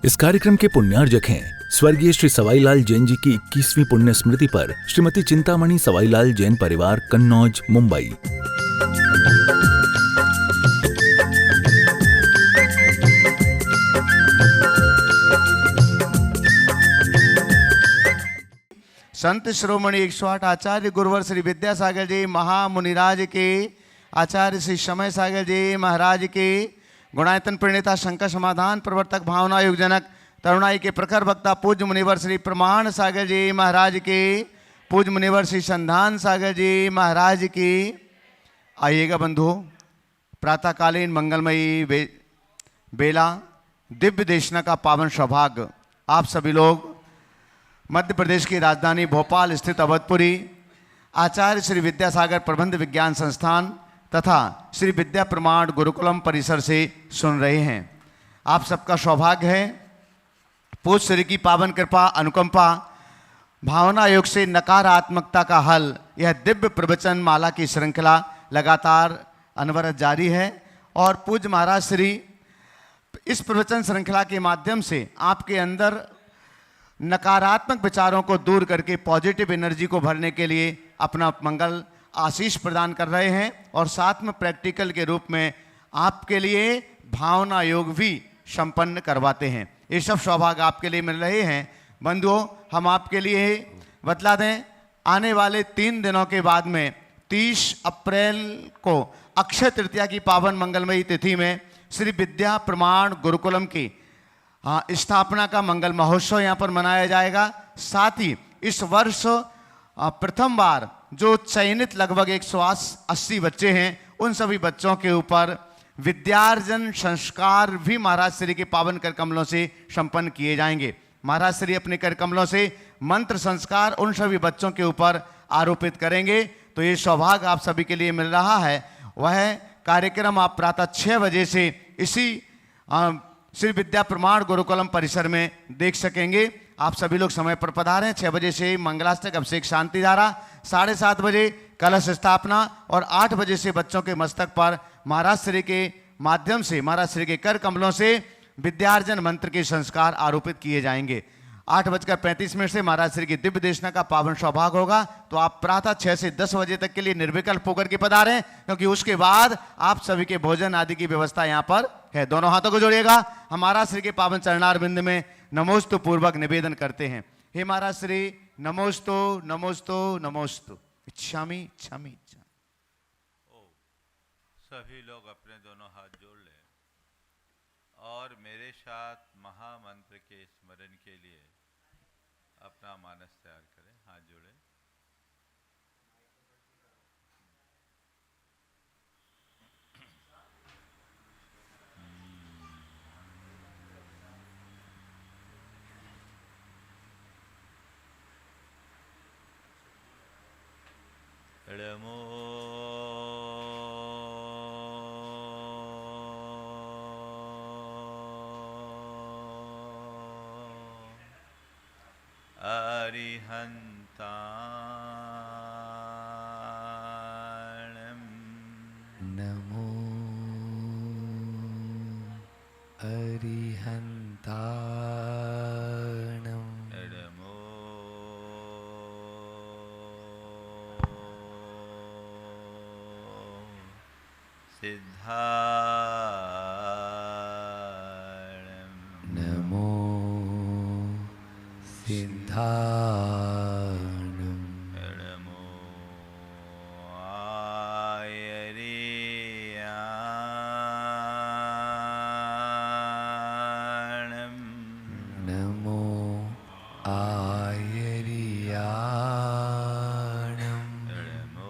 इस कार्यक्रम के पुण्यार्जक हैं स्वर्गीय श्री सवाईलाल जैन जी की 21वीं पुण्य स्मृति पर श्रीमती चिंतामणि सवाईलाल जैन परिवार, कन्नौज, मुंबई। संत शिरोमणि 108 आचार्य गुरुवर श्री विद्यासागर जी महामुनिराज के, आचार्य श्री समय सागर जी महाराज के, गुणायतन प्रणेता शंकर समाधान प्रवर्तक भावना युग जनक तरुणाई के प्रखर वक्ता पूज्य मुनिवर श्री प्रमाण सागर जी महाराज के, पूज्य मुनिवर श्री संधान सागर जी महाराज की। आइएगा बंधुओं, प्रातःकालीन मंगलमयी बेला दिव्य देशना का पावन सौभाग्य आप सभी लोग मध्य प्रदेश की राजधानी भोपाल स्थित अवधपुरी आचार्य श्री विद्यासागर प्रबंध विज्ञान संस्थान तथा श्री विद्या प्रमाण गुरुकुलम परिसर से सुन रहे हैं। आप सबका सौभाग्य है, पूज्य श्री की पावन कृपा अनुकंपा भावना योग से नकारात्मकता का हल, यह दिव्य प्रवचन माला की श्रृंखला लगातार अनवरत जारी है और पूज्य महाराज श्री इस प्रवचन श्रृंखला के माध्यम से आपके अंदर नकारात्मक विचारों को दूर करके पॉजिटिव एनर्जी को भरने के लिए अपना मंगल आशीष प्रदान कर रहे हैं और साथ में प्रैक्टिकल के रूप में आपके लिए भावना योग भी संपन्न करवाते हैं। ये सब सौभाग्य आपके लिए मिल रहे हैं। बंधुओं, हम आपके लिए बतला दें, आने वाले 3 दिनों के बाद में 30 अप्रैल को अक्षय तृतीया की पावन मंगलमयी तिथि में श्री विद्या प्रमाण गुरुकुलम की स्थापना का मंगल महोत्सव यहाँ पर मनाया जाएगा। साथ ही इस वर्ष प्रथम बार जो चयनित लगभग 180 बच्चे हैं, उन सभी बच्चों के ऊपर विद्यार्जन संस्कार भी महाराज श्री के पावन कर कमलों से संपन्न किए जाएंगे। महाराज श्री अपने कर कमलों से मंत्र संस्कार उन सभी बच्चों के ऊपर आरोपित करेंगे। तो ये सौभाग्य आप सभी के लिए मिल रहा है। वह कार्यक्रम आप प्रातः 6 बजे से इसी श्री विद्या प्रमाण गुरुकुलम परिसर में देख सकेंगे। आप सभी लोग समय पर पधारें। 6 बजे से मंगलाष्टक अभिषेक शांति धारा, 7:30 बजे कलश स्थापना और 8 बजे से बच्चों के मस्तक पर महाराज श्री के माध्यम से, महाराज श्री के कर कमलों से विद्यार्जन मंत्र के संस्कार आरोपित किए जाएंगे। 8:35 से महाराज श्री की दिव्य देशना का पावन सौभाग्य होगा। तो आप प्रातः 6 से 10 बजे तक के लिए निर्विकल्प होकर के पधारें, क्योंकि उसके बाद आप सभी के भोजन आदि की व्यवस्था यहाँ पर है। दोनों हाथों को जोड़िएगा। हम महाराज श्री के पावन चरणार बिंद में नमोस्तु पूर्वक निवेदन करते हैं। हे महाराज श्री, नमोस्तु नमोस्तु नमोस्तु। इच्छामि इच्छामि इच्छा। सभी लोग अपने दोनों हाथ जोड़ लें और मेरे साथ महामंत्र के स्मरण के लिए अपना मानस तैयार करें। हाथ जोड़ें। नमो अरिहन्ताणं नमो अरिहन्ताणं नमो सिद्धाणं नमो सिद्धाणं नमो आयर्याणं नमो आयर्याणं नमो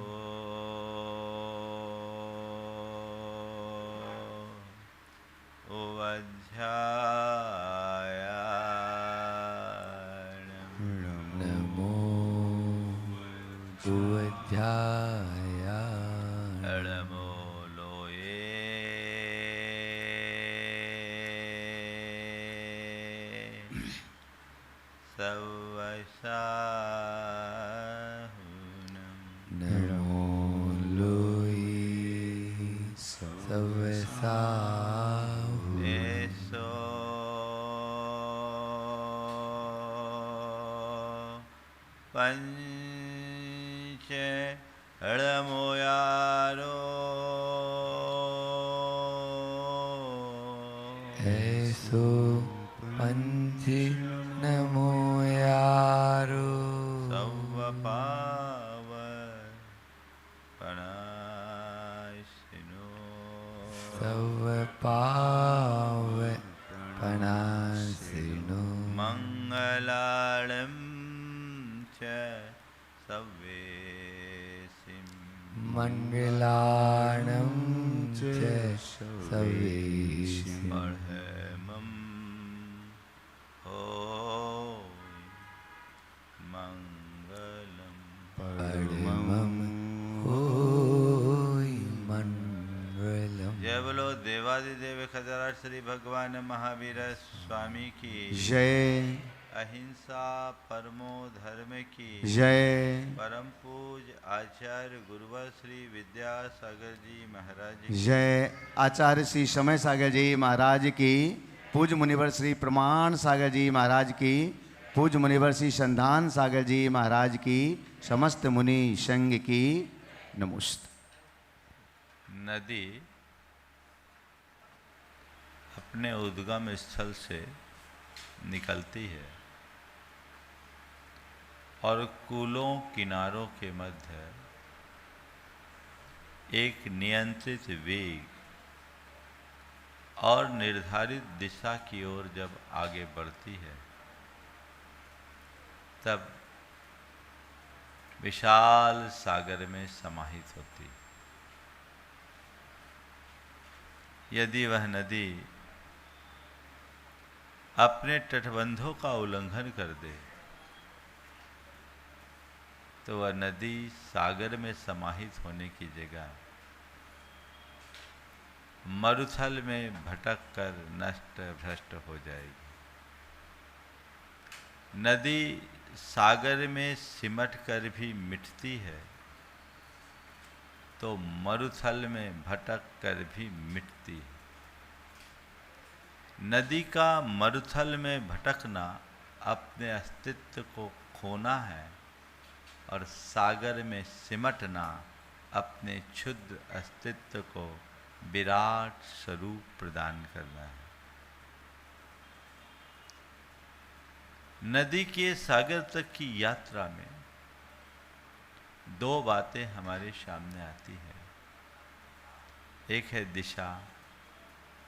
उवध्यायाणं नमो उवध्यायाणं नमो लोये सवसाहुनं नमो लोई सवसाहु एसो पंच हड़मोयारो ऐसो पंची नमो यारो सव पावन पणाशिनो सव पाव पनासिनो मंगलालम च सवेसिम मंगलाणं च सवेशि परमं हो मंगलम परमं होय मंगलम्। जय बोलो देवादिदेव खजराज श्री भगवान महावीर स्वामी की जय अहिंसा परमो धर्म की जय परम पूज आचार्य गुरुवर श्री विद्यासागर जी महाराज की जय आचार्य श्री समय सागर जी महाराज की, पूज्य मुनिवर श्री प्रमाण सागर जी महाराज की, पूज्य मुनिवर श्री संधान सागर जी महाराज की, समस्त मुनि संघ की नमोस्त। नदी अपने उद्गम स्थल से निकलती है और कूलों किनारों के मध्य एक नियंत्रित वेग और निर्धारित दिशा की ओर जब आगे बढ़ती है तब विशाल सागर में समाहित होती है। यदि वह नदी अपने तटबंधों का उल्लंघन कर दे तो वह नदी सागर में समाहित होने की जगह मरुथल में भटक कर नष्ट भ्रष्ट हो जाएगी। नदी सागर में सिमट कर भी मिटती है तो मरुथल में भटक कर भी मिटती है। नदी का मरुथल में भटकना अपने अस्तित्व को खोना है और सागर में सिमटना अपने क्षुद्र अस्तित्व को विराट स्वरूप प्रदान करना है। नदी के सागर तक की यात्रा में दो बातें हमारे सामने आती है, एक है दिशा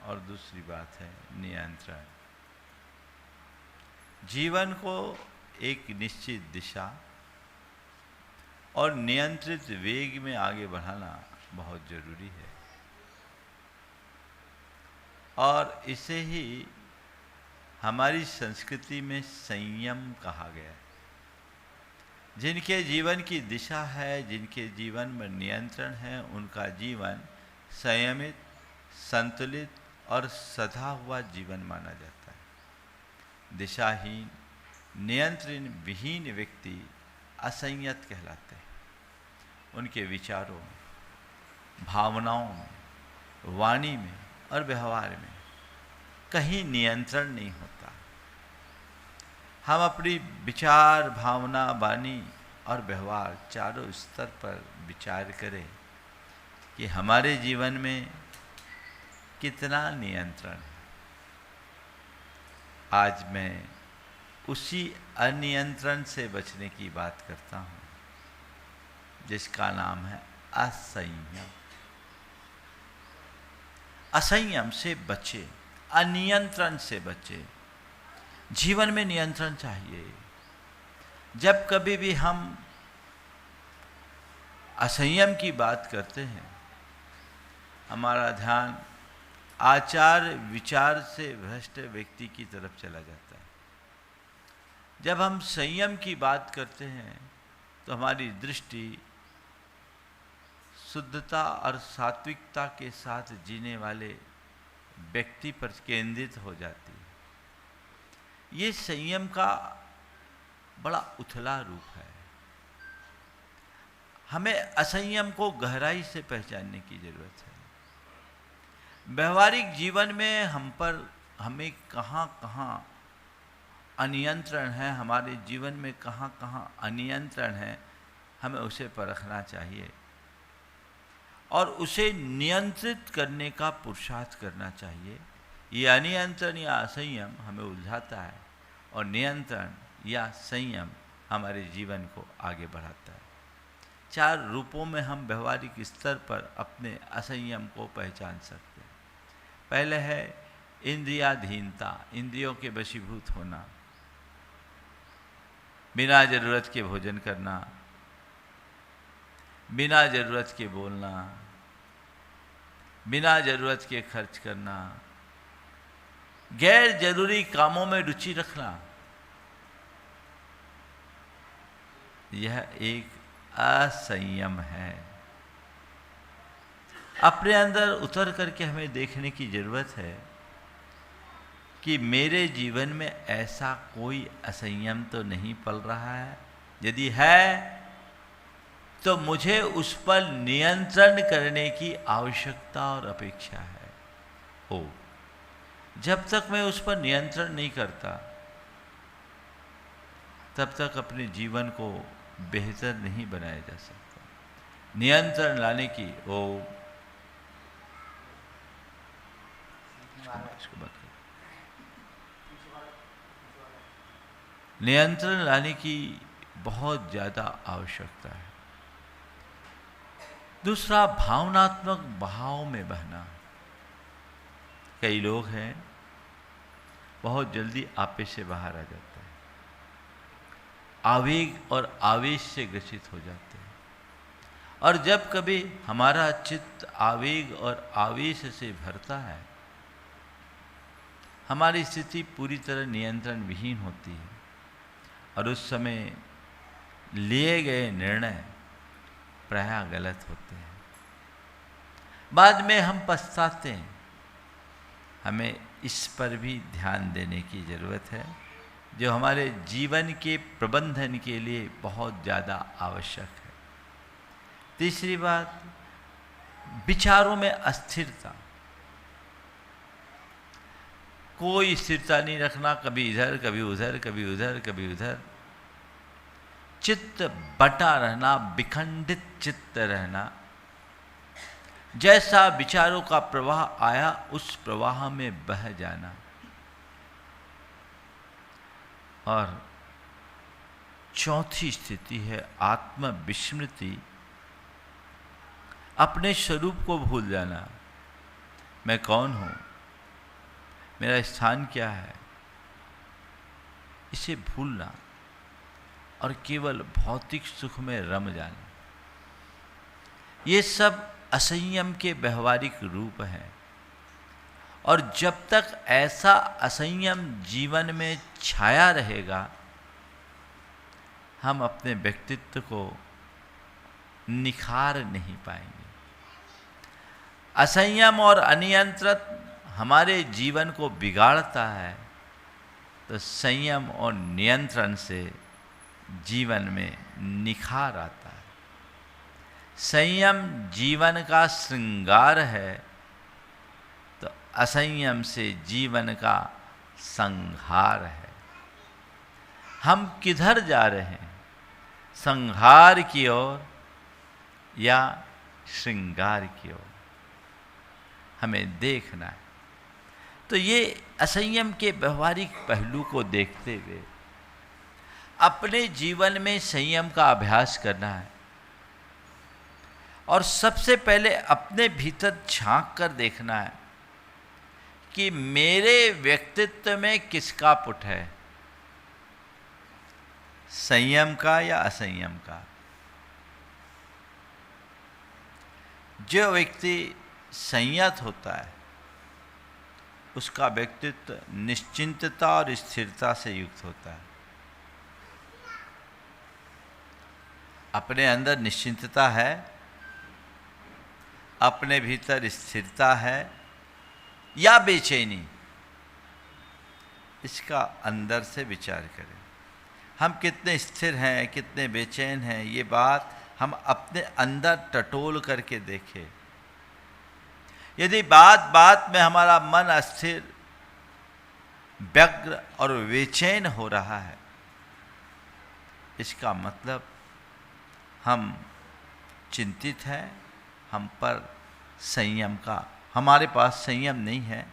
और दूसरी बात है नियंत्रण। जीवन को एक निश्चित दिशा और नियंत्रित वेग में आगे बढ़ाना बहुत जरूरी है और इसे ही हमारी संस्कृति में संयम कहा गया है। जिनके जीवन की दिशा है, जिनके जीवन में नियंत्रण है, उनका जीवन संयमित, संतुलित और सधा हुआ जीवन माना जाता है। दिशाहीन, नियंत्रण विहीन व्यक्ति असंयत कहलाते हैं। उनके विचारों में, भावनाओं में, वाणी में और व्यवहार में कहीं नियंत्रण नहीं होता। हम अपनी विचार, भावना, वाणी और व्यवहार चारों स्तर पर विचार करें कि हमारे जीवन में कितना नियंत्रण है। आज मैं उसी अनियंत्रण से बचने की बात करता हूँ जिसका नाम है असंयम। असंयम से बचे, अनियंत्रण से बचे। जीवन में नियंत्रण चाहिए। जब कभी भी हम असंयम की बात करते हैं हमारा ध्यान आचार विचार से भ्रष्ट व्यक्ति की तरफ चला जाता है। जब हम संयम की बात करते हैं तो हमारी दृष्टि शुद्धता और सात्विकता के साथ जीने वाले व्यक्ति पर केंद्रित हो जाती है। ये संयम का बड़ा उथला रूप है। हमें असंयम को गहराई से पहचानने की जरूरत है। व्यवहारिक जीवन में हमें कहाँ कहाँ अनियंत्रण है, हमारे जीवन में कहाँ कहाँ अनियंत्रण है, हमें उसे परखना चाहिए और उसे नियंत्रित करने का पुरुषार्थ करना चाहिए। ये अनियंत्रण या असंयम हमें उलझाता है और नियंत्रण या संयम हमारे जीवन को आगे बढ़ाता है। 4 रूपों में हम व्यवहारिक स्तर पर अपने असंयम को पहचान सकते हैं। पहले है इंद्रियाधीनता, इंद्रियों के वशीभूत होना, बिना जरूरत के भोजन करना, बिना जरूरत के बोलना, बिना जरूरत के खर्च करना, गैर जरूरी कामों में रुचि रखना, यह एक असंयम है। अपने अंदर उतर करके हमें देखने की जरूरत है कि मेरे जीवन में ऐसा कोई असंयम तो नहीं पल रहा है। यदि है तो मुझे उस पर नियंत्रण करने की आवश्यकता और अपेक्षा है। हो जब तक मैं उस पर नियंत्रण नहीं करता तब तक अपने जीवन को बेहतर नहीं बनाया जा सकता। नियंत्रण लाने की नियंत्रण लाने की बहुत ज़्यादा आवश्यकता है। दूसरा, भावनात्मक बहाव में बहना। कई लोग हैं बहुत जल्दी आपे से बाहर आ जाते हैं, आवेग और आवेश से ग्रसित हो जाते हैं, और जब कभी हमारा चित्त आवेग और आवेश से भरता है, हमारी स्थिति पूरी तरह नियंत्रण विहीन होती है और उस समय लिए गए निर्णय प्रायः गलत होते हैं। बाद में हम पछताते हैं। हमें इस पर भी ध्यान देने की ज़रूरत है, जो हमारे जीवन के प्रबंधन के लिए बहुत ज़्यादा आवश्यक है। तीसरी बात, विचारों में अस्थिरता। कोई स्थिरता नहीं रखना, कभी इधर कभी उधर, कभी उधर कभी उधर। चित्त बटा रहना, विखंडित चित्त रहना। जैसा विचारों का प्रवाह आया उस प्रवाह में बह जाना। और चौथी स्थिति है आत्मविस्मृति, अपने स्वरूप को भूल जाना। मैं कौन हूँ, मेरा स्थान क्या है, इसे भूलना और केवल भौतिक सुख में रम जाना। ये सब असंयम के व्यवहारिक रूप हैं, और जब तक ऐसा असंयम जीवन में छाया रहेगा, हम अपने व्यक्तित्व को निखार नहीं पाएंगे। असंयम और अनियंत्रित हमारे जीवन को बिगाड़ता है, तो संयम और नियंत्रण से जीवन में निखार आता है। संयम जीवन का श्रृंगार है, तो असंयम से जीवन का संहार है। हम किधर जा रहे हैं, संहार की ओर या श्रृंगार की ओर, हमें देखना है। तो ये असंयम के व्यवहारिक पहलू को देखते हुए अपने जीवन में संयम का अभ्यास करना है, और सबसे पहले अपने भीतर झांक कर देखना है कि मेरे व्यक्तित्व में किसका पुट है, संयम का या असंयम का। जो व्यक्ति संयत होता है उसका व्यक्तित्व निश्चिंतता और स्थिरता से युक्त होता है। अपने अंदर निश्चिंतता है, अपने भीतर स्थिरता है या बेचैनी, इसका अंदर से विचार करें। हम कितने स्थिर हैं, कितने बेचैन हैं, ये बात हम अपने अंदर टटोल करके देखें। यदि बात बात में हमारा मन अस्थिर, व्यग्र और बेचैन हो रहा है, इसका मतलब हम चिंतित हैं, हम पर संयम का, हमारे पास संयम नहीं है,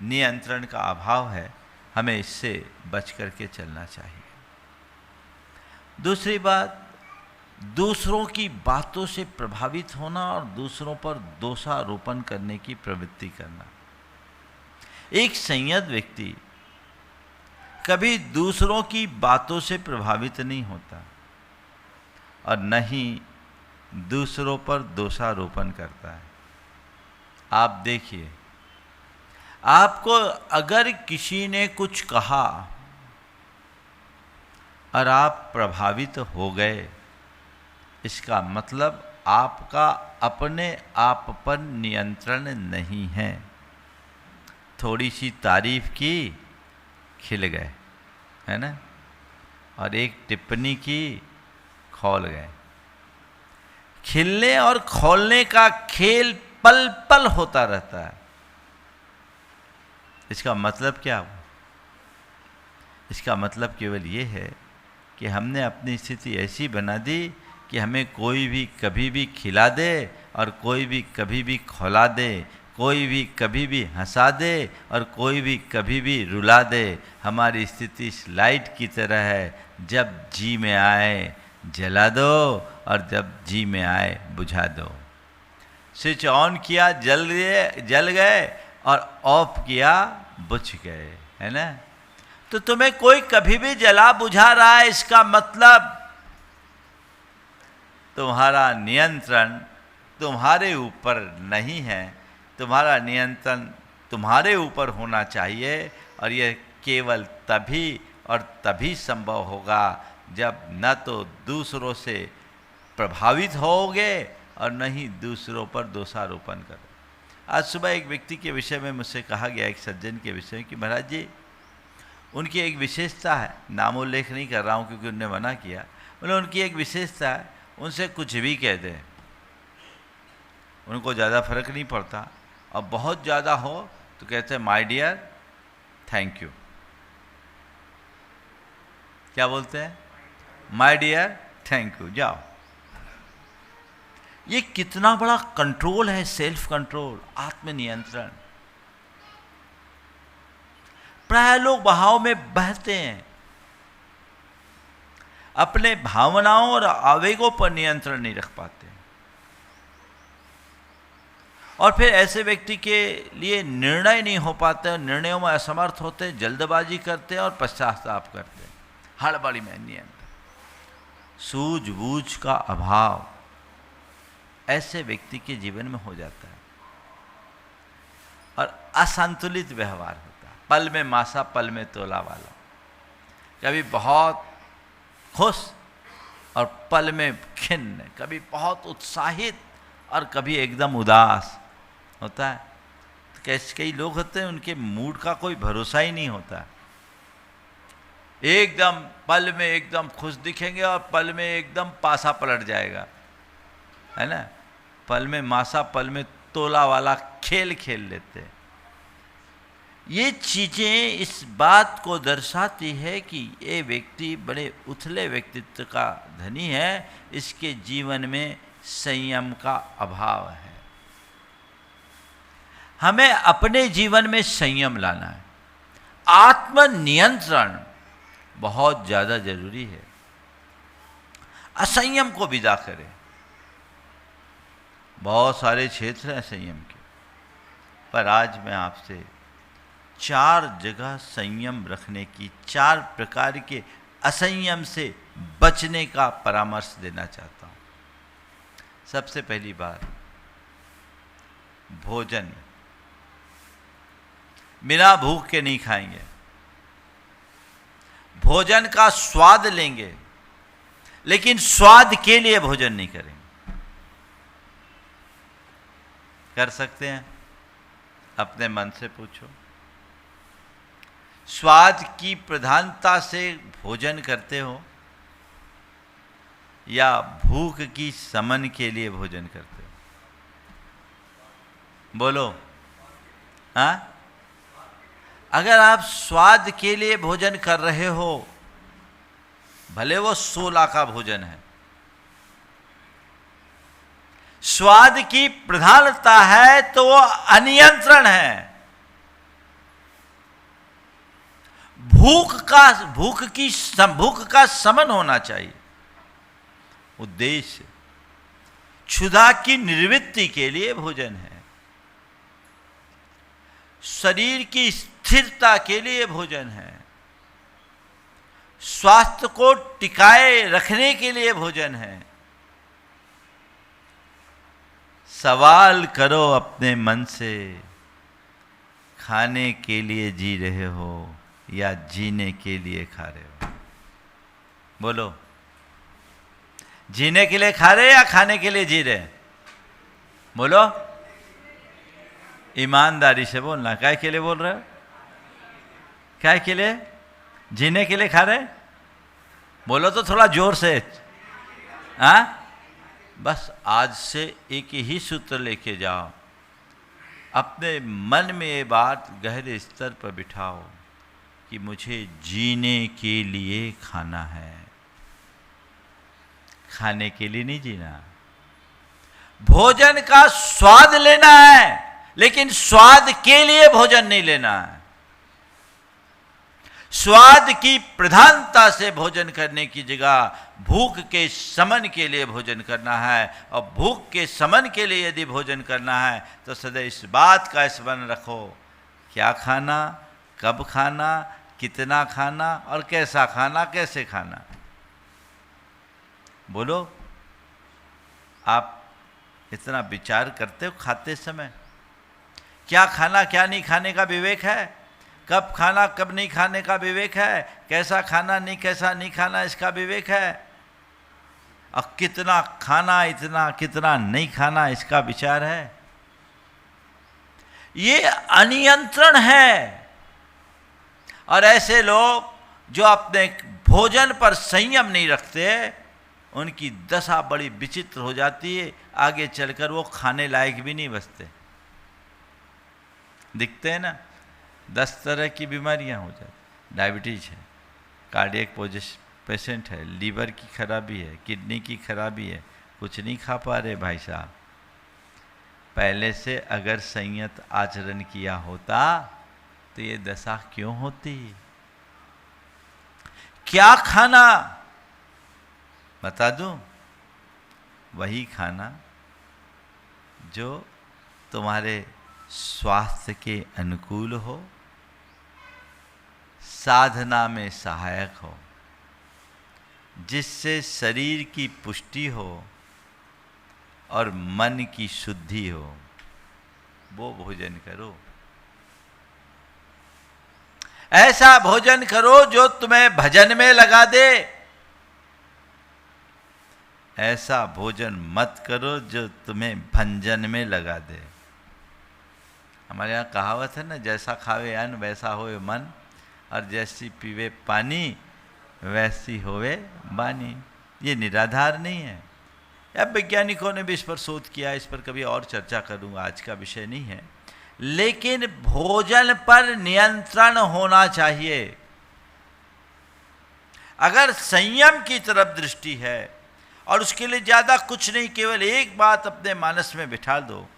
नियंत्रण का अभाव है। हमें इससे बच करके चलना चाहिए। दूसरी बात, दूसरों की बातों से प्रभावित होना और दूसरों पर दोषारोपण करने की प्रवृत्ति करना। एक संयत व्यक्ति कभी दूसरों की बातों से प्रभावित नहीं होता और न ही दूसरों पर दोषारोपण करता है। आप देखिए, आपको अगर किसी ने कुछ कहा और आप प्रभावित हो गए, इसका मतलब आपका अपने आप पर नियंत्रण नहीं है। थोड़ी सी तारीफ की, खिल गए, है ना, और एक टिप्पणी की, खौल गए। खिलने और खौलने का खेल पल पल होता रहता है। इसका मतलब क्या हुआ? इसका मतलब केवल ये है कि हमने अपनी स्थिति ऐसी बना दी कि हमें कोई भी कभी भी खिला दे और कोई भी कभी भी खौला दे, कोई भी कभी भी हंसा दे और कोई भी कभी भी रुला दे। हमारी स्थिति इस लाइट की तरह है, जब जी में आए जला दो और जब जी में आए बुझा दो। स्विच ऑन किया, जल गए, और ऑफ किया, बुझ गए, है ना। तो तुम्हें कोई कभी भी जला बुझा रहा है, इसका मतलब तुम्हारा नियंत्रण तुम्हारे ऊपर नहीं है। तुम्हारा नियंत्रण तुम्हारे ऊपर होना चाहिए, और यह केवल तभी और तभी संभव होगा जब न तो दूसरों से प्रभावित होगे और न ही दूसरों पर दोषारोपण करो। आज सुबह एक व्यक्ति के विषय में मुझसे कहा गया, एक सज्जन के विषय में, कि महाराज जी, उनकी एक विशेषता है, नाम उल्लेख नहीं कर रहा हूँ क्योंकि उन्होंने मना किया, बोले उनकी एक विशेषता है, उनसे कुछ भी कह दें उनको ज़्यादा फर्क नहीं पड़ता, और बहुत ज़्यादा हो तो कहते हैं माय डियर थैंक यू। क्या बोलते हैं? माय डियर थैंक यू, जाओ। ये कितना बड़ा कंट्रोल है, सेल्फ कंट्रोल, आत्मनियंत्रण। प्राय लोग बहाव में बहते हैं, अपने भावनाओं और आवेगों पर नियंत्रण नहीं रख पाते, और फिर ऐसे व्यक्ति के लिए निर्णय नहीं हो पाते, निर्णयों में असमर्थ होते, जल्दबाजी करते और पश्चाताप करते, हड़बड़ी में नियंत्रण, सूझबूझ का अभाव ऐसे व्यक्ति के जीवन में हो जाता है, और असंतुलित व्यवहार होता है। पल में मासा पल में तोला वाला, कभी बहुत खुश और पल में खिन्न, कभी बहुत उत्साहित और कभी एकदम उदास होता है। तो कैसे कई लोग होते हैं, उनके मूड का कोई भरोसा ही नहीं होता। एकदम पल में एकदम खुश दिखेंगे और पल में एकदम पासा पलट जाएगा, है ना। पल में मासा पल में तोला वाला खेल खेल लेते हैं। ये चीज़ें इस बात को दर्शाती है कि ये व्यक्ति बड़े उथले व्यक्तित्व का धनी है, इसके जीवन में संयम का अभाव है। हमें अपने जीवन में संयम लाना है, आत्मनियंत्रण बहुत ज़्यादा जरूरी है। असंयम को विदा करें। बहुत सारे क्षेत्र हैं संयम के, पर आज मैं आपसे 4 जगह संयम रखने की, 4 प्रकार के असंयम से बचने का परामर्श देना चाहता हूँ। सबसे पहली बात, भोजन बिना भूख के नहीं खाएंगे। भोजन का स्वाद लेंगे, लेकिन स्वाद के लिए भोजन नहीं करेंगे। कर सकते हैं? अपने मन से पूछो। स्वाद की प्रधानता से भोजन करते हो या भूख की शमन के लिए भोजन करते हो? बोलो। हाँ, अगर आप स्वाद के लिए भोजन कर रहे हो, भले वो 16 का भोजन है, स्वाद की प्रधानता है तो वो अनियंत्रण है। भूख का शमन होना चाहिए। उद्देश्य क्षुधा की निवृत्ति के लिए भोजन है, शरीर की स्थिरता के लिए भोजन है, स्वास्थ्य को टिकाए रखने के लिए भोजन है। सवाल करो अपने मन से, खाने के लिए जी रहे हो या जीने के लिए खा रहे हो? बोलो, जीने के लिए खा रहे या खाने के लिए जी रहे? बोलो, ईमानदारी से बोलना। काय के लिए बोल रहे हो? काय के लिए? जीने के लिए खा रहे? बोलो तो थोड़ा जोर से। हाँ, बस आज से एक ही सूत्र लेके जाओ, अपने मन में ये बात गहरे स्तर पर बिठाओ कि मुझे जीने के लिए खाना है, खाने के लिए नहीं जीना। भोजन का स्वाद लेना है, लेकिन स्वाद के लिए भोजन नहीं लेना है। स्वाद की प्रधानता से भोजन करने की जगह भूख के शमन के लिए भोजन करना है। और भूख के शमन के लिए यदि भोजन करना है तो सदैव इस बात का स्मरण रखो, क्या खाना, कब खाना, कितना खाना और कैसा खाना, कैसे खाना। बोलो, आप इतना विचार करते हो खाते समय? क्या खाना क्या नहीं खाने का विवेक है? कब खाना कब नहीं खाने का विवेक है? कैसा खाना नहीं कैसा नहीं खाना इसका विवेक है? और कितना खाना, इतना कितना नहीं खाना इसका विचार है? ये अनियंत्रण है। और ऐसे लोग जो अपने भोजन पर संयम नहीं रखते, उनकी दशा बड़ी विचित्र हो जाती है। आगे चलकर वो खाने लायक भी नहीं बचते। दिखते हैं ना, 10 तरह की बीमारियां हो जाती। डायबिटीज है, कार्डियक पेशेंट है, लीवर की खराबी है, किडनी की खराबी है, कुछ नहीं खा पा रहे भाई साहब। पहले से अगर संयत आचरण किया होता तो ये दशा क्यों होती? क्या खाना बता दूं? वही खाना जो तुम्हारे स्वास्थ्य के अनुकूल हो, साधना में सहायक हो, जिससे शरीर की पुष्टि हो और मन की शुद्धि हो, वो भोजन करो। ऐसा भोजन करो जो तुम्हें भजन में लगा दे। ऐसा भोजन मत करो जो तुम्हें भंजन में लगा दे। हमारे यहाँ कहावत है ना, जैसा खावे अन्न वैसा होवे मन, और जैसी पीवे पानी वैसी होवे बानी। ये निराधार नहीं है। अब वैज्ञानिकों ने भी इस पर शोध किया, इस पर कभी और चर्चा करूँगा, आज का विषय नहीं है। लेकिन भोजन पर नियंत्रण होना चाहिए। अगर संयम की तरफ दृष्टि है और उसके लिए ज़्यादा कुछ नहीं, केवल एक बात अपने मानस में बिठा दो,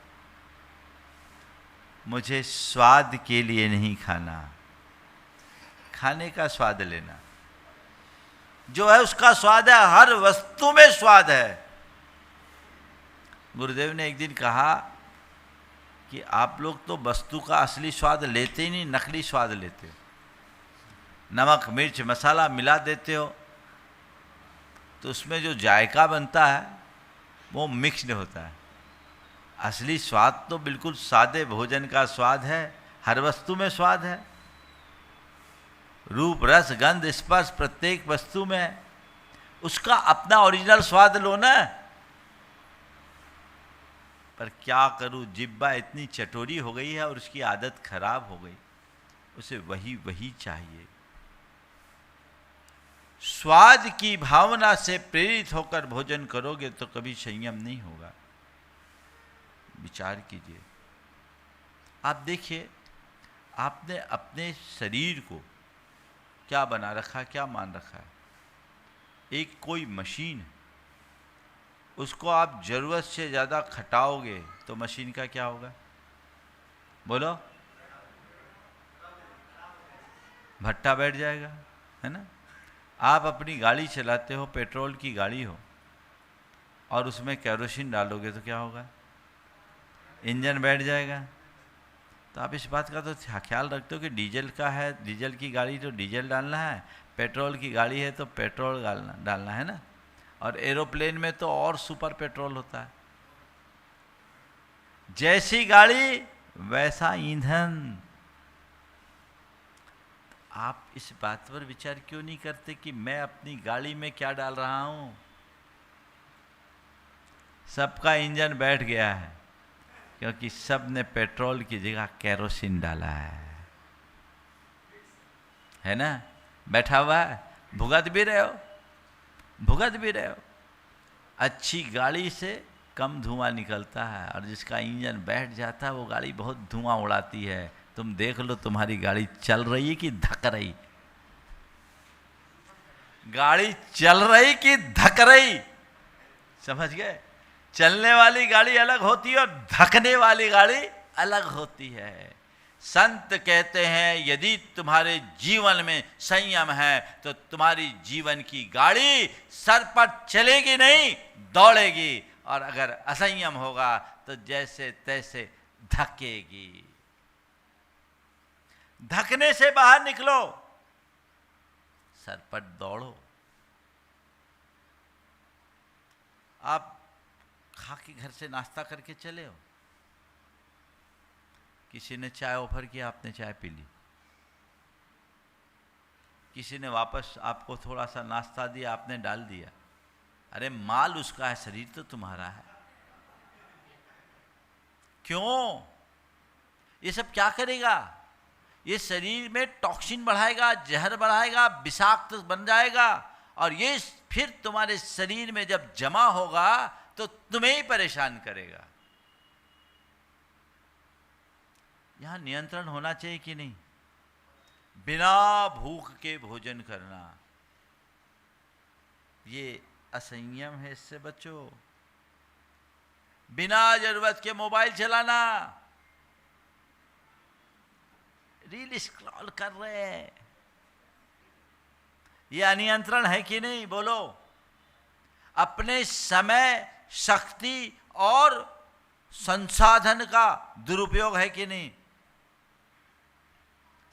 मुझे स्वाद के लिए नहीं खाना, खाने का स्वाद लेना। जो है उसका स्वाद है, हर वस्तु में स्वाद है। गुरुदेव ने एक दिन कहा कि आप लोग तो वस्तु का असली स्वाद लेते ही नहीं, नकली स्वाद लेते हो। नमक मिर्च मसाला मिला देते हो तो उसमें जो जायका बनता है वो मिक्स्ड होता है। असली स्वाद तो बिल्कुल सादे भोजन का स्वाद है, हर वस्तु में स्वाद है। रूप रस गंध स्पर्श प्रत्येक वस्तु में है, उसका अपना ओरिजिनल स्वाद लो ना। पर क्या करूं, जिब्बा इतनी चटोरी हो गई है और उसकी आदत खराब हो गई, उसे वही वही चाहिए। स्वाद की भावना से प्रेरित होकर भोजन करोगे तो कभी संयम नहीं होगा। विचार कीजिए। आप देखिए, आपने अपने शरीर को क्या बना रखा है, क्या मान रखा है? एक कोई मशीन है, उसको आप जरूरत से ज़्यादा खटाओगे तो मशीन का क्या होगा? बोलो, भट्टा बैठ जाएगा, है ना? आप अपनी गाड़ी चलाते हो, पेट्रोल की गाड़ी हो, और उसमें केरोसिन डालोगे तो क्या होगा? इंजन बैठ जाएगा। तो आप इस बात का तो ख्याल रखते हो कि डीजल का है, डीजल की गाड़ी तो डीजल डालना है, पेट्रोल की गाड़ी है तो पेट्रोल डालना है ना। और एरोप्लेन में तो और सुपर पेट्रोल होता है। जैसी गाड़ी वैसा ईंधन। आप इस बात पर विचार क्यों नहीं करते कि मैं अपनी गाड़ी में क्या डाल रहा हूं? सबका इंजन बैठ गया है क्योंकि सब ने पेट्रोल की जगह केरोसिन डाला है ना? बैठा हुआ है, भुगत भी रहे हो, भुगत भी रहे हो। अच्छी गाड़ी से कम धुआं निकलता है, और जिसका इंजन बैठ जाता है वो गाड़ी बहुत धुआं उड़ाती है। तुम देख लो तुम्हारी गाड़ी चल रही है कि धक रही, गाड़ी चल रही कि धक रही, समझ गए? चलने वाली गाड़ी अलग होती है और धकने वाली गाड़ी अलग होती है। संत कहते हैं यदि तुम्हारे जीवन में संयम है तो तुम्हारी जीवन की गाड़ी सर पर चलेगी नहीं, दौड़ेगी, और अगर असंयम होगा तो जैसे तैसे धकेगी। धकने से बाहर निकलो, सर पर दौड़ो। आप खा के घर से नाश्ता करके चले हो, किसी ने चाय ऑफर किया, आपने चाय पी ली, किसी ने वापस आपको थोड़ा सा नाश्ता दिया, आपने डाल दिया। अरे माल उसका है, शरीर तो तुम्हारा है। क्यों? ये सब क्या करेगा? ये शरीर में टॉक्सिन बढ़ाएगा, जहर बढ़ाएगा, विषाक्त बन जाएगा, और ये फिर तुम्हारे शरीर में जब जमा होगा तो तुम्हें ही परेशान करेगा। यहां नियंत्रण होना चाहिए कि नहीं? बिना भूख के भोजन करना ये असंयम है, इससे बचो। बिना जरूरत के मोबाइल चलाना, रील स्क्रॉल कर रहे हैं, ये अनियंत्रण है कि नहीं? बोलो। अपने समय, शक्ति और संसाधन का दुरुपयोग है कि नहीं?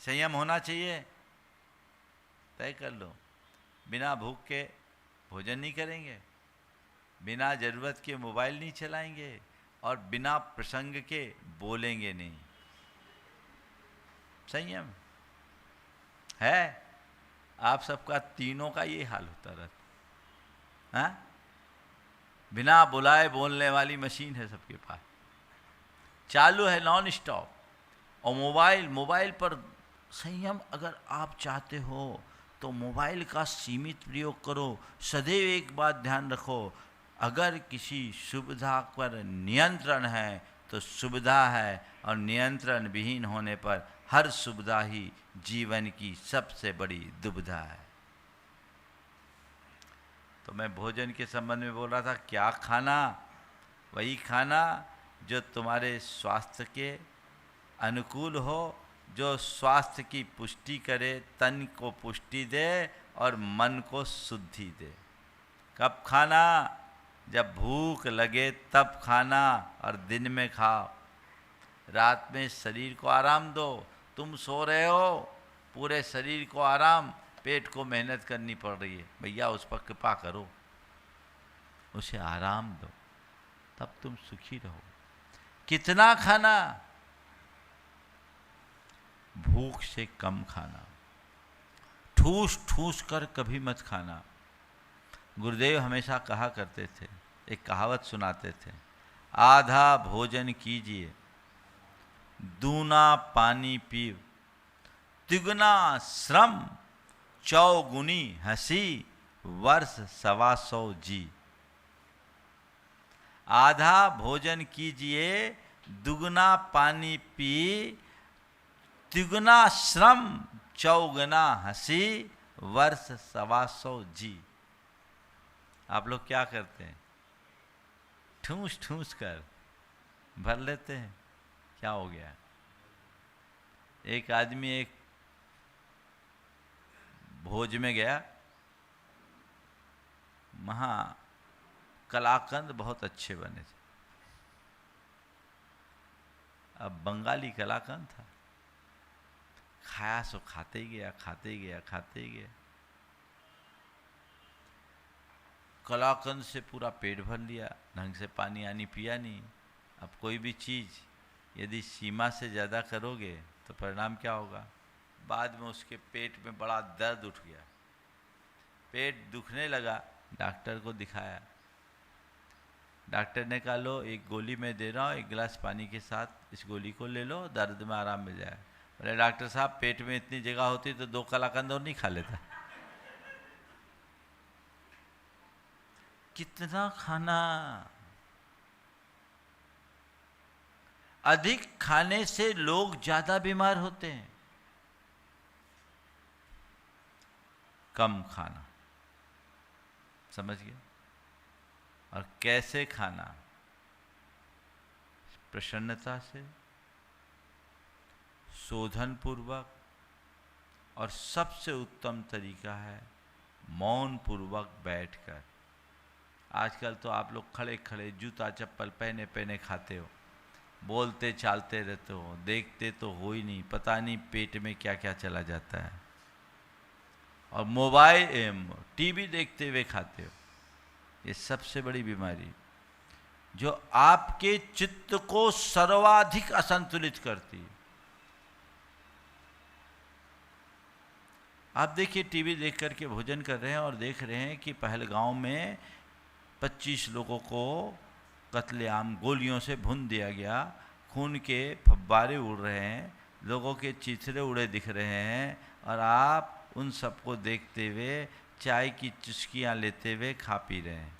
संयम होना चाहिए। तय कर लो, बिना भूख के भोजन नहीं करेंगे, बिना जरूरत के मोबाइल नहीं चलाएंगे, और बिना प्रसंग के बोलेंगे नहीं। संयम है। आप सबका तीनों का ये हाल होता रहता है। बिना बुलाए बोलने वाली मशीन है सबके पास, चालू है नॉन स्टॉप। और मोबाइल पर संयम अगर आप चाहते हो तो मोबाइल का सीमित प्रयोग करो। सदैव एक बात ध्यान रखो, अगर किसी सुविधा पर नियंत्रण है तो सुविधा है, और नियंत्रण विहीन होने पर हर सुविधा ही जीवन की सबसे बड़ी दुविधा है। तो मैं भोजन के संबंध में बोल रहा था, क्या खाना? वही खाना जो तुम्हारे स्वास्थ्य के अनुकूल हो, जो स्वास्थ्य की पुष्टि करे, तन को पुष्टि दे और मन को शुद्धि दे। कब खाना? जब भूख लगे तब खाना, और दिन में खाओ। रात में शरीर को आराम दो। तुम सो रहे हो, पूरे शरीर को आराम, पेट को मेहनत करनी पड़ रही है, भैया उस पर कृपा करो, उसे आराम दो, तब तुम सुखी रहो। कितना खाना? भूख से कम खाना। ठूस ठूस कर कभी मत खाना। गुरुदेव हमेशा कहा करते थे, एक कहावत सुनाते थे, आधा भोजन कीजिए, दूना पानी पीव, तिगुना श्रम, चौगुनी हंसी, वर्ष 125 जी। आधा भोजन कीजिए, दुगना पानी पी, तिगुना श्रम चौगुना हंसी वर्ष 125 जी। आप लोग क्या करते हैं? ठूस ठूस कर भर लेते हैं। क्या हो गया? एक आदमी एक भोज में गया, वहाँ कलाकंद बहुत अच्छे बने थे। अब बंगाली कलाकंद था, खाया सो खाते ही गया, खाते ही गया, खाते ही गया। कलाकंद से पूरा पेट भर लिया, ढंग से पानी आनी पिया नहीं। अब कोई भी चीज़ यदि सीमा से ज़्यादा करोगे तो परिणाम क्या होगा? बाद में उसके पेट में बड़ा दर्द उठ गया, पेट दुखने लगा। डॉक्टर को दिखाया, डॉक्टर ने कहा लो एक गोली मैं दे रहा हूँ, एक गिलास पानी के साथ इस गोली को ले लो, दर्द में आराम मिल जाए। बोले डॉक्टर साहब पेट में इतनी जगह होती तो 2 कलाकंद और नहीं खा लेता। कितना खाना? अधिक खाने से लोग ज्यादा बीमार होते हैं। कम खाना, समझ गए? और कैसे खाना? प्रसन्नता से, शोधन पूर्वक, और सबसे उत्तम तरीका है मौन पूर्वक बैठकर। आजकल तो आप लोग खड़े खड़े जूता चप्पल पहने पहने खाते हो, बोलते चालते रहते हो, देखते तो हो ही नहीं, पता नहीं पेट में क्या क्या चला जाता है। और मोबाइल टीवी देखते हुए खाते हो। ये सबसे बड़ी बीमारी जो आपके चित्त को सर्वाधिक असंतुलित करती है। आप देखिए टीवी देख करके भोजन कर रहे हैं और देख रहे हैं कि पहलगांव में 25 लोगों को कत्लेआम गोलियों से भून दिया गया, खून के फव्वारे उड़ रहे हैं, लोगों के चिथड़े उड़े दिख रहे हैं, और आप उन सबको देखते हुए चाय की चुस्कियां लेते हुए खा पी रहे हैं।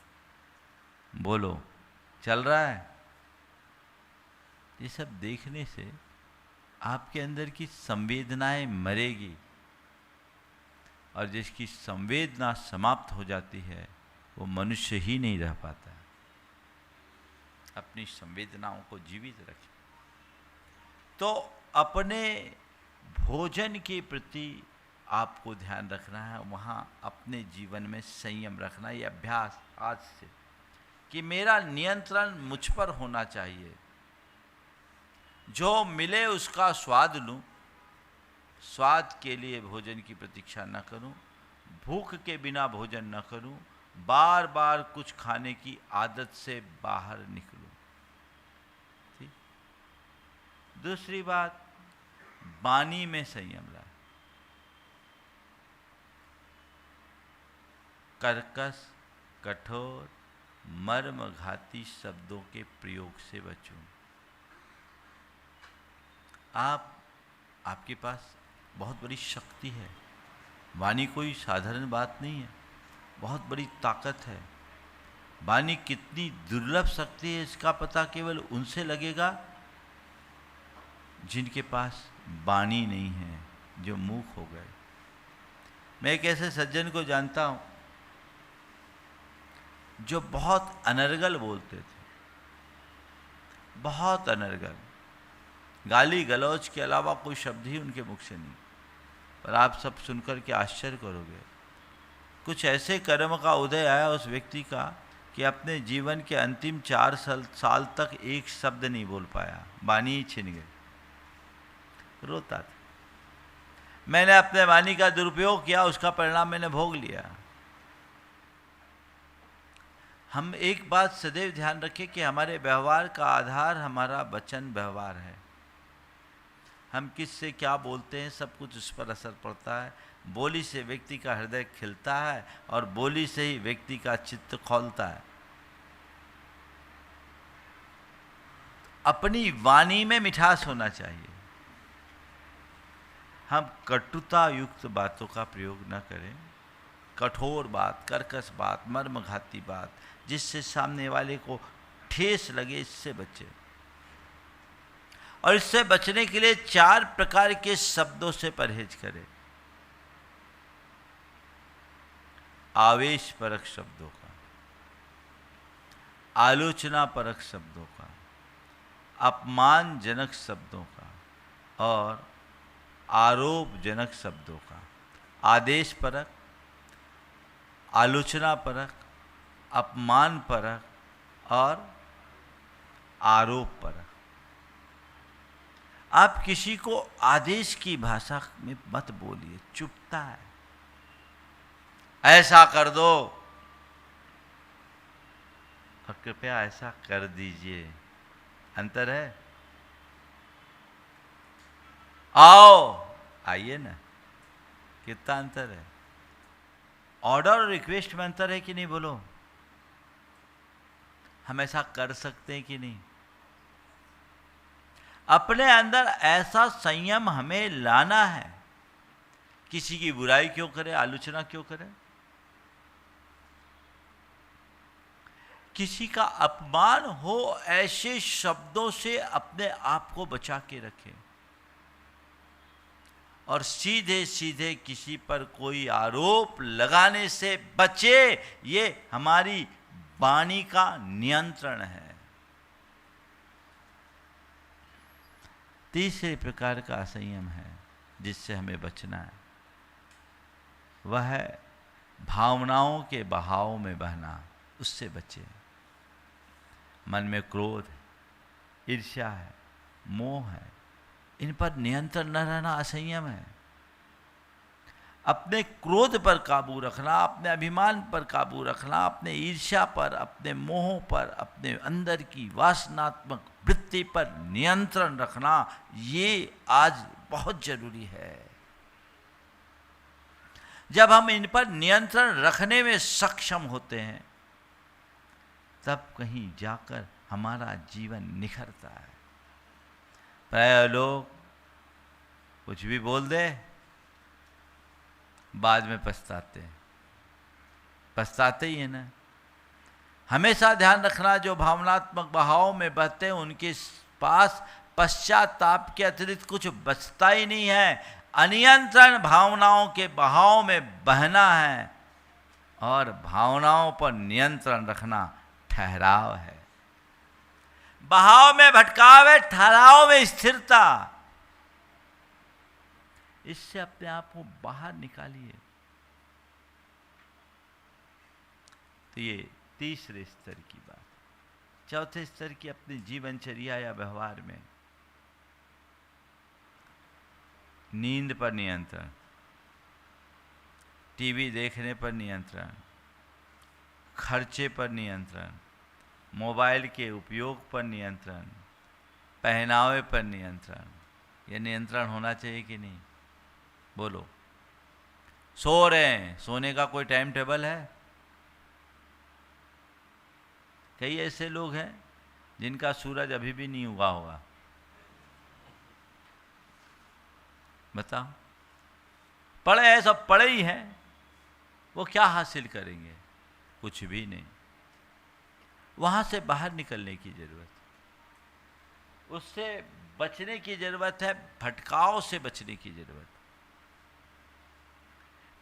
बोलो चल रहा है? ये सब देखने से आपके अंदर की संवेदनाएं मरेगी, और जिसकी संवेदना समाप्त हो जाती है वो मनुष्य ही नहीं रह पाता है। अपनी संवेदनाओं को जीवित रखें। तो अपने भोजन के प्रति आपको ध्यान रखना है, वहाँ अपने जीवन में संयम रखना। ये अभ्यास आज से कि मेरा नियंत्रण मुझ पर होना चाहिए, जो मिले उसका स्वाद लूँ, स्वाद के लिए भोजन की प्रतीक्षा न करूं, भूख के बिना भोजन न करूं, बार बार कुछ खाने की आदत से बाहर निकलूं। ठीक। दूसरी बात, वाणी में संयम लाए। कर्कश, कठोर, मर्मघाती शब्दों के प्रयोग से बचूं। आपके पास बहुत बड़ी शक्ति है। वाणी कोई साधारण बात नहीं है, बहुत बड़ी ताकत है। वाणी कितनी दुर्लभ शक्ति है इसका पता केवल उनसे लगेगा जिनके पास वाणी नहीं है, जो मूक हो गए। मैं एक ऐसे सज्जन को जानता हूँ जो बहुत अनर्गल बोलते थे, बहुत अनर्गल, गाली गलौज के अलावा कोई शब्द ही उनके मुख से नहीं। पर आप सब सुनकर के आश्चर्य करोगे, कुछ ऐसे कर्म का उदय आया उस व्यक्ति का कि अपने जीवन के अंतिम 4 साल तक एक शब्द नहीं बोल पाया, वाणी ही छिन गई, रोता था। मैंने अपने वाणी का दुरुपयोग किया, उसका परिणाम मैंने भोग लिया। हम एक बात सदैव ध्यान रखें कि हमारे व्यवहार का आधार हमारा वचन व्यवहार है। हम किससे क्या बोलते हैं सब कुछ उस पर असर पड़ता है। बोली से व्यक्ति का हृदय खिलता है और बोली से ही व्यक्ति का चित्त खौलता है। अपनी वाणी में मिठास होना चाहिए। हम कटुता युक्त बातों का प्रयोग न करें। कठोर बात, कर्कश बात, मर्मघाती बात, जिससे सामने वाले को ठेस लगे, इससे बचें। और इससे बचने के लिए 4 प्रकार के शब्दों से परहेज करें। आवेश परक शब्दों का, आलोचना परक शब्दों का, अपमानजनक शब्दों का और आरोपजनक शब्दों का। आदेश परक, आलोचना परक, अपमान परक और आरोप परक। आप किसी को आदेश की भाषा में मत बोलिए, चुभता है। ऐसा कर दो और कृपया ऐसा कर दीजिए, अंतर है। आओ, आइए ना, कितना अंतर है। ऑर्डर और रिक्वेस्ट में अंतर है कि नहीं, बोलो। हम ऐसा कर सकते हैं कि नहीं। अपने अंदर ऐसा संयम हमें लाना है। किसी की बुराई क्यों करें, आलोचना क्यों करें, किसी का अपमान हो, ऐसे शब्दों से अपने आप को बचा के रखें और सीधे सीधे किसी पर कोई आरोप लगाने से बचे। ये हमारी वाणी का नियंत्रण है। तीसरे प्रकार का असंयम है जिससे हमें बचना है, वह है भावनाओं के बहाव में बहना। उससे बचे। मन में क्रोध है, ईर्ष्या है, मोह है, इन पर नियंत्रण न रहना असंयम है। अपने क्रोध पर काबू रखना, अपने अभिमान पर काबू रखना, अपने ईर्ष्या पर, अपने मोह पर, अपने अंदर की वासनात्मक वृत्ति पर नियंत्रण रखना, ये आज बहुत जरूरी है। जब हम इन पर नियंत्रण रखने में सक्षम होते हैं, तब कहीं जाकर हमारा जीवन निखरता है। प्राय लोग कुछ भी बोल दे, बाद में पछताते हैं। पछताते ही है ना। हमेशा ध्यान रखना, जो भावनात्मक बहाव में बहते हैं उनके पास पश्चाताप के अतिरिक्त कुछ बचता ही नहीं है। अनियंत्रण भावनाओं के बहाव में बहना है और भावनाओं पर नियंत्रण रखना ठहराव है। बहाव में भटकाव है, ठहराव में स्थिरता। इससे अपने आप को बाहर निकालिए। तो ये तीसरे स्तर की बात। चौथे स्तर की अपनी जीवनचर्या या व्यवहार में नींद पर नियंत्रण, टीवी देखने पर नियंत्रण, खर्चे पर नियंत्रण, मोबाइल के उपयोग पर नियंत्रण, पहनावे पर नियंत्रण। ये नियंत्रण होना चाहिए कि नहीं, बोलो। सो रहे हैं, सोने का कोई टाइम टेबल है? कई ऐसे लोग हैं जिनका सूरज अभी भी नहीं उगा होगा। बताओ, पढ़े हैं, सब पढ़े ही हैं, वो क्या हासिल करेंगे? कुछ भी नहीं। वहां से बाहर निकलने की जरूरत है, उससे बचने की जरूरत है, भटकाव से बचने की जरूरत है।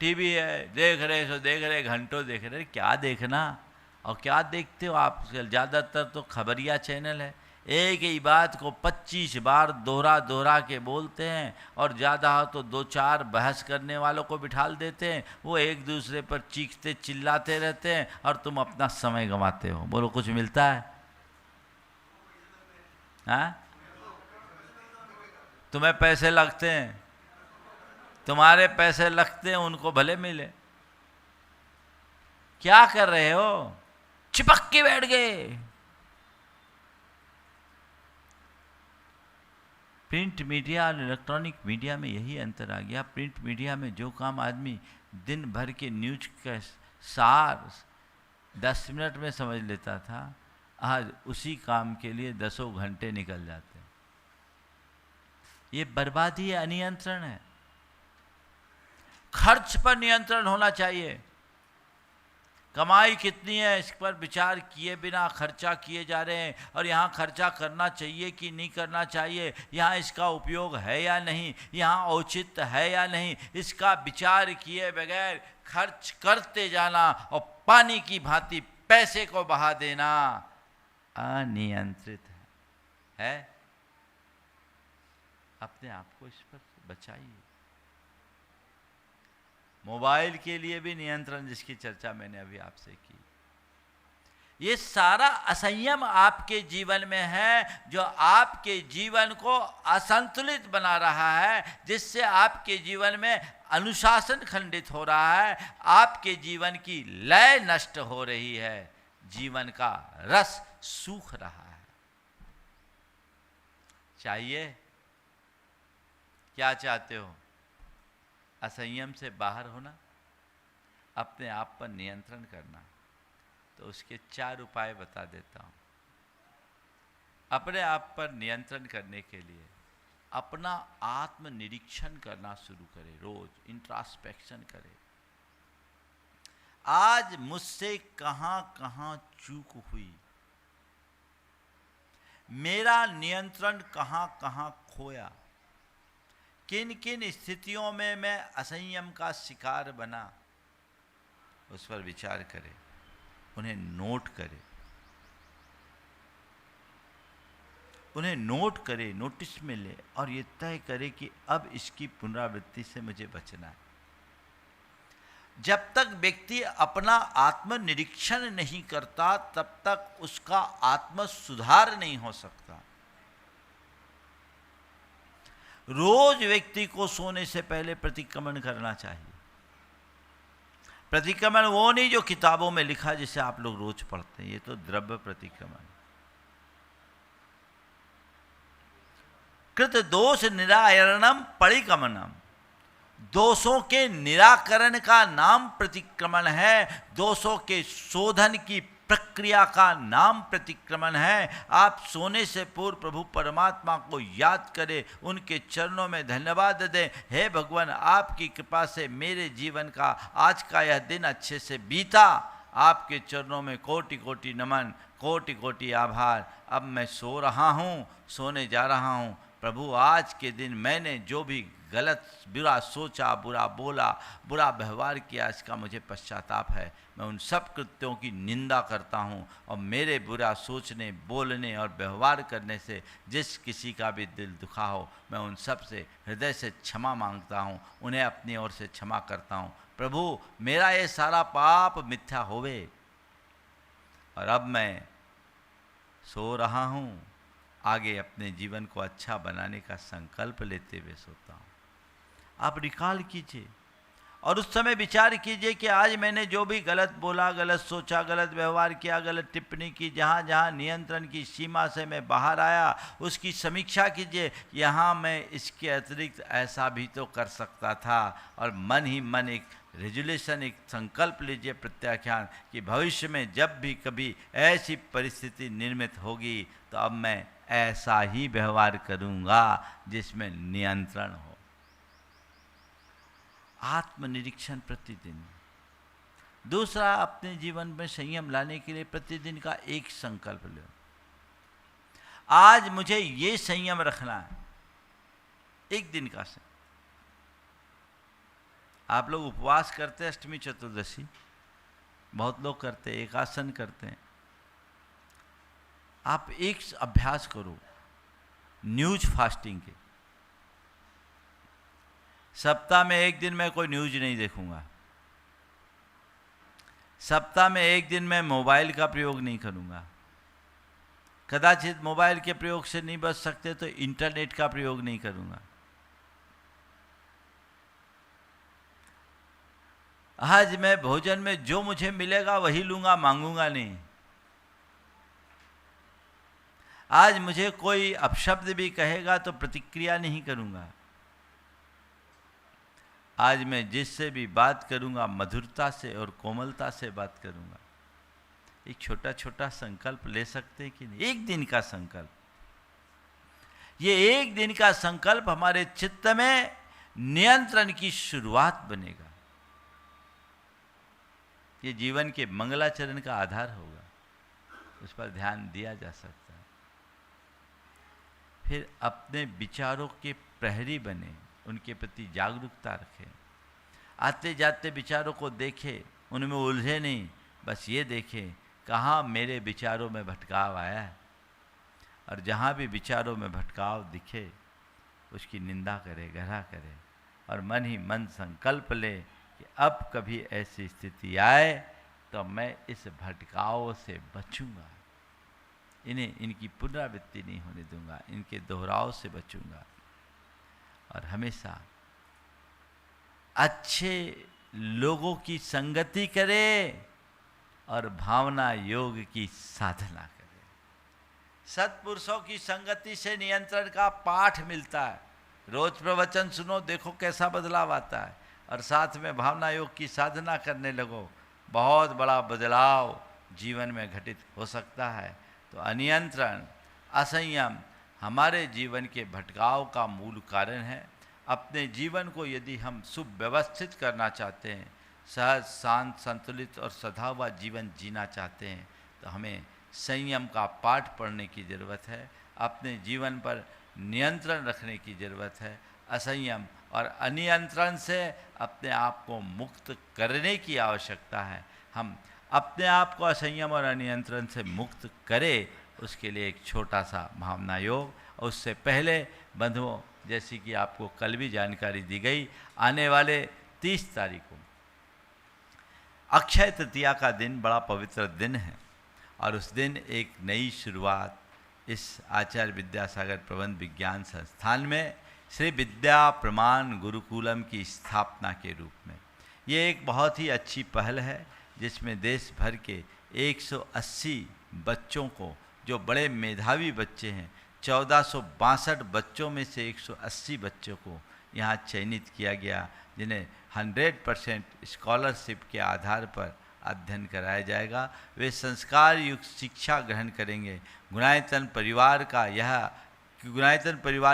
टीवी है, देख रहे सो देख रहे, घंटों देख रहे, क्या देखना। और क्या देखते हो आप? ज़्यादातर तो खबरिया चैनल है, एक ही बात को 25 बार दोहरा दोहरा के बोलते हैं और ज़्यादा हो तो 2-4 बहस करने वालों को बिठाल देते हैं। वो एक दूसरे पर चीखते चिल्लाते रहते हैं और तुम अपना समय गंवाते हो। बोलो, कुछ मिलता है? हाँ, तुम्हें पैसे लगते हैं, तुम्हारे पैसे लगते हैं, उनको भले मिले। क्या कर रहे हो? चिपक के बैठ गए। प्रिंट मीडिया और इलेक्ट्रॉनिक मीडिया में यही अंतर आ गया। प्रिंट मीडिया में जो काम आदमी दिन भर के न्यूज का सार 10 मिनट में समझ लेता था, आज उसी काम के लिए 10 घंटे निकल जाते हैं। ये बर्बादी है, अनियंत्रण है। खर्च पर नियंत्रण होना चाहिए। कमाई कितनी है इस पर विचार किए बिना खर्चा किए जा रहे हैं, और यहाँ खर्चा करना चाहिए कि नहीं करना चाहिए, यहाँ इसका उपयोग है या नहीं, यहाँ औचित्य है या नहीं, इसका विचार किए बगैर खर्च करते जाना और पानी की भांति पैसे को बहा देना अनियंत्रित है। अपने आप को इस पर बचाइए। मोबाइल के लिए भी नियंत्रण, जिसकी चर्चा मैंने अभी आपसे की, ये सारा असंयम आपके जीवन में है, जो आपके जीवन को असंतुलित बना रहा है, जिससे आपके जीवन में अनुशासन खंडित हो रहा है, आपके जीवन की लय नष्ट हो रही है, जीवन का रस सूख रहा है। चाहिए क्या चाहते हो? असंयम से बाहर होना, अपने आप पर नियंत्रण करना। तो उसके 4 उपाय बता देता हूं। अपने आप पर नियंत्रण करने के लिए अपना आत्म निरीक्षण करना शुरू करें, रोज इंट्रोस्पेक्शन करें। आज मुझसे कहां कहां चूक हुई, मेरा नियंत्रण कहां कहां खोया, किन किन स्थितियों में मैं असंयम का शिकार बना, उस पर विचार करें, उन्हें नोट करें, उन्हें नोट करें, नोटिस में ले, और ये तय करें कि अब इसकी पुनरावृत्ति से मुझे बचना है। जब तक व्यक्ति अपना आत्मनिरीक्षण नहीं करता, तब तक उसका आत्म सुधार नहीं हो सकता। रोज व्यक्ति को सोने से पहले प्रतिक्रमण करना चाहिए। प्रतिक्रमण वो नहीं जो किताबों में लिखा जिसे आप लोग रोज पढ़ते हैं, ये तो द्रव्य प्रतिक्रमण। कृत दोष निराकरणम परिक्रमणम, दोषों के निराकरण का नाम प्रतिक्रमण है, दोषों के शोधन की प्रक्रिया का नाम प्रतिक्रमण है। आप सोने से पूर्व प्रभु परमात्मा को याद करें, उनके चरणों में धन्यवाद दें। हे भगवान, आपकी कृपा से मेरे जीवन का आज का यह दिन अच्छे से बीता, आपके चरणों में कोटि कोटि नमन, कोटि कोटि आभार। अब मैं सो रहा हूँ, सोने जा रहा हूँ। प्रभु, आज के दिन मैंने जो भी गलत बुरा सोचा, बुरा बोला, बुरा व्यवहार किया, इसका मुझे पश्चाताप है। मैं उन सब कृत्यों की निंदा करता हूँ, और मेरे बुरा सोचने, बोलने और व्यवहार करने से जिस किसी का भी दिल दुखा हो, मैं उन सब से हृदय से क्षमा मांगता हूँ, उन्हें अपनी ओर से क्षमा करता हूँ। प्रभु, मेरा ये सारा पाप मिथ्या होवे, और अब मैं सो रहा हूँ, आगे अपने जीवन को अच्छा बनाने का संकल्प लेते हुए सोता हूँ। आप रिकॉल कीजिए और उस समय विचार कीजिए कि आज मैंने जो भी गलत बोला, गलत सोचा, गलत व्यवहार किया, गलत टिप्पणी की, जहाँ जहाँ नियंत्रण की सीमा से मैं बाहर आया, उसकी समीक्षा कीजिए। यहाँ मैं इसके अतिरिक्त ऐसा भी तो कर सकता था, और मन ही मन एक रेजुलेशन, एक संकल्प लीजिए, प्रत्याख्यान, कि भविष्य में जब भी कभी ऐसी परिस्थिति निर्मित होगी तो अब मैं ऐसा ही व्यवहार करूँगा जिसमें नियंत्रण हो। आत्मनिरीक्षण प्रतिदिन। दूसरा, अपने जीवन में संयम लाने के लिए प्रतिदिन का एक संकल्प लो। आज मुझे ये संयम रखना है, एक दिन का संयम। आप लोग उपवास करते हैं अष्टमी चतुर्दशी, बहुत लोग करते हैं, एकासन करते हैं। आप एक अभ्यास करो न्यूज फास्टिंग के। सप्ताह में एक दिन मैं कोई न्यूज नहीं देखूंगा, सप्ताह में एक दिन मैं मोबाइल का प्रयोग नहीं करूंगा। कदाचित मोबाइल के प्रयोग से नहीं बच सकते तो इंटरनेट का प्रयोग नहीं करूंगा। आज मैं भोजन में जो मुझे मिलेगा वही लूंगा, मांगूंगा नहीं। आज मुझे कोई अपशब्द भी कहेगा तो प्रतिक्रिया नहीं करूंगा। आज मैं जिससे भी बात करूंगा मधुरता से और कोमलता से बात करूंगा। एक छोटा छोटा संकल्प ले सकते हैं कि नहीं? एक दिन का संकल्प। ये एक दिन का संकल्प हमारे चित्त में नियंत्रण की शुरुआत बनेगा। ये जीवन के मंगलाचरण का आधार होगा, उस पर ध्यान दिया जा सकता है। फिर अपने विचारों के प्रहरी बने, उनके प्रति जागरूकता रखें। आते जाते विचारों को देखें, उनमें उलझे नहीं, बस ये देखें कहाँ मेरे विचारों में भटकाव आया है, और जहाँ भी विचारों में भटकाव दिखे उसकी निंदा करे, ग्रह करे, और मन ही मन संकल्प ले कि अब कभी ऐसी स्थिति आए तो मैं इस भटकाव से बचूंगा, इनकी पुनरावृत्ति नहीं होने दूंगा, इनके दोहराव से बचूंगा। और हमेशा अच्छे लोगों की संगति करे और भावना योग की साधना करे। सत्पुरुषों की संगति से नियंत्रण का पाठ मिलता है। रोज प्रवचन सुनो, देखो कैसा बदलाव आता है, और साथ में भावना योग की साधना करने लगो, बहुत बड़ा बदलाव जीवन में घटित हो सकता है। तो अनियंत्रण, असंयम हमारे जीवन के भटकाव का मूल कारण है। अपने जीवन को यदि हम सुव्यवस्थित करना चाहते हैं, सहज, शांत, संतुलित और सधा हुआ जीवन जीना चाहते हैं, तो हमें संयम का पाठ पढ़ने की ज़रूरत है। अपने जीवन पर नियंत्रण रखने की ज़रूरत है। असंयम और अनियंत्रण से अपने आप को मुक्त करने की आवश्यकता है। हम अपने आप को असंयम और अनियंत्रण से मुक्त करें, उसके लिए एक छोटा सा भावना योग। और उससे पहले बंधुओं, जैसी कि आपको कल भी जानकारी दी गई, आने वाले 30 तारीख को अक्षय तृतीया का दिन बड़ा पवित्र दिन है, और उस दिन एक नई शुरुआत इस आचार्य विद्यासागर प्रबंध विज्ञान संस्थान में श्री विद्या प्रमाण गुरुकुलम की स्थापना के रूप में। ये एक बहुत ही अच्छी पहल है, जिसमें देश भर के 180 बच्चों को, जो बड़े मेधावी बच्चे हैं, 1462 बच्चों में से 180 बच्चों को यहाँ चयनित किया गया, जिन्हें 100% स्कॉलरशिप के आधार पर अध्ययन कराया जाएगा। वे संस्कार युक्त शिक्षा ग्रहण करेंगे। गुणायतन परिवार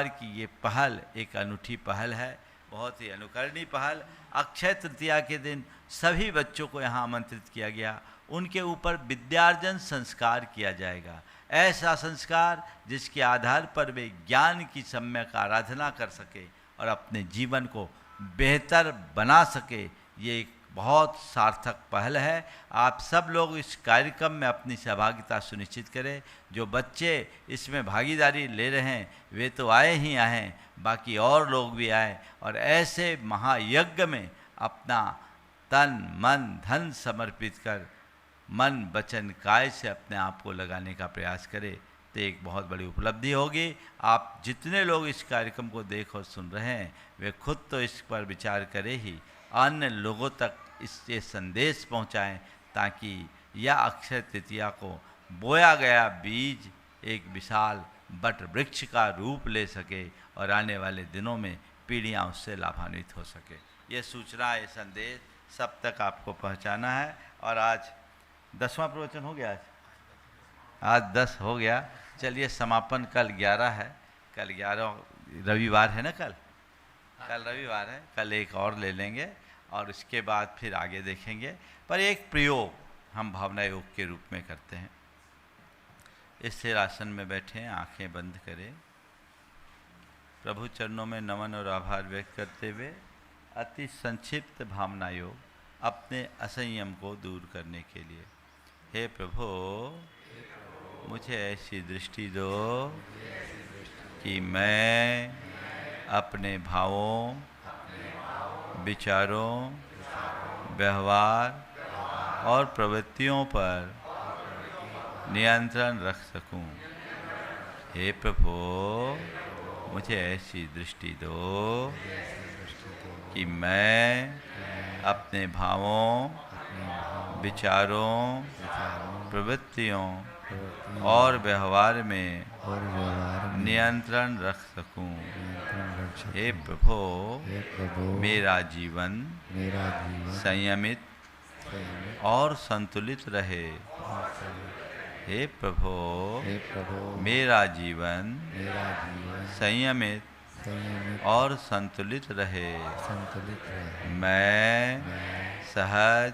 की ये पहल एक अनूठी पहल है, बहुत ही अनुकरणीय पहल। अक्षय तृतीया के दिन सभी बच्चों को यहाँ आमंत्रित किया गया। उनके ऊपर विद्यार्जन संस्कार किया जाएगा, ऐसा संस्कार जिसके आधार पर वे ज्ञान की सम्यक आराधना कर सके और अपने जीवन को बेहतर बना सके। ये एक बहुत सार्थक पहल है। आप सब लोग इस कार्यक्रम में अपनी सहभागिता सुनिश्चित करें। जो बच्चे इसमें भागीदारी ले रहे हैं वे तो आए ही आए, बाकी और लोग भी आए, और ऐसे महायज्ञ में अपना तन मन धन समर्पित कर मन वचन काय से अपने आप को लगाने का प्रयास करें, तो एक बहुत बड़ी उपलब्धि होगी। आप जितने लोग इस कार्यक्रम को देख और सुन रहे हैं, वे खुद तो इस पर विचार करें ही, अन्य लोगों तक इससे संदेश पहुंचाएं, ताकि यह अक्षय तृतीया को बोया गया बीज एक विशाल वट वृक्ष का रूप ले सके और आने वाले दिनों में पीढ़ियां उससे लाभान्वित हो सके। ये सूचना, ये संदेश सब तक आपको पहुंचाना है। और आज 10वां प्रवचन हो गया, आज 10 हो गया। चलिए, समापन कल 11 है, कल 11 रविवार है ना, कल रविवार है, कल एक और ले लेंगे और उसके बाद फिर आगे देखेंगे। पर एक प्रयोग हम भावना योग के रूप में करते हैं। स्थिर आसन में बैठे, आंखें बंद करें, प्रभु चरणों में नमन और आभार व्यक्त करते हुए अति संक्षिप्त भावना योग अपने असंयम को दूर करने के लिए। हे प्रभु, मुझे ऐसी दृष्टि दो कि मैं अपने भावों, विचारों, व्यवहार और प्रवृत्तियों पर नियंत्रण रख सकूं। हे प्रभु, मुझे ऐसी दृष्टि दो कि मैं अपने भावों, विचारों, प्रवृत्तियों और व्यवहार में नियंत्रण रख सकूं। हे प्रभु, मेरा जीवन संयमित और संतुलित रहे। हे प्रभु, मेरा जीवन संयमित और संतुलित रहे। मैं सहज,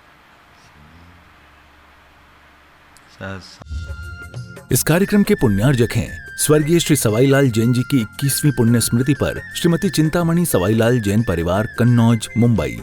इस कार्यक्रम के पुण्यार्जक हैं स्वर्गीय श्री सवाईलाल जैन जी की 21वीं पुण्य स्मृति पर श्रीमती चिंतामणि सवाईलाल जैन परिवार, कन्नौज, मुंबई।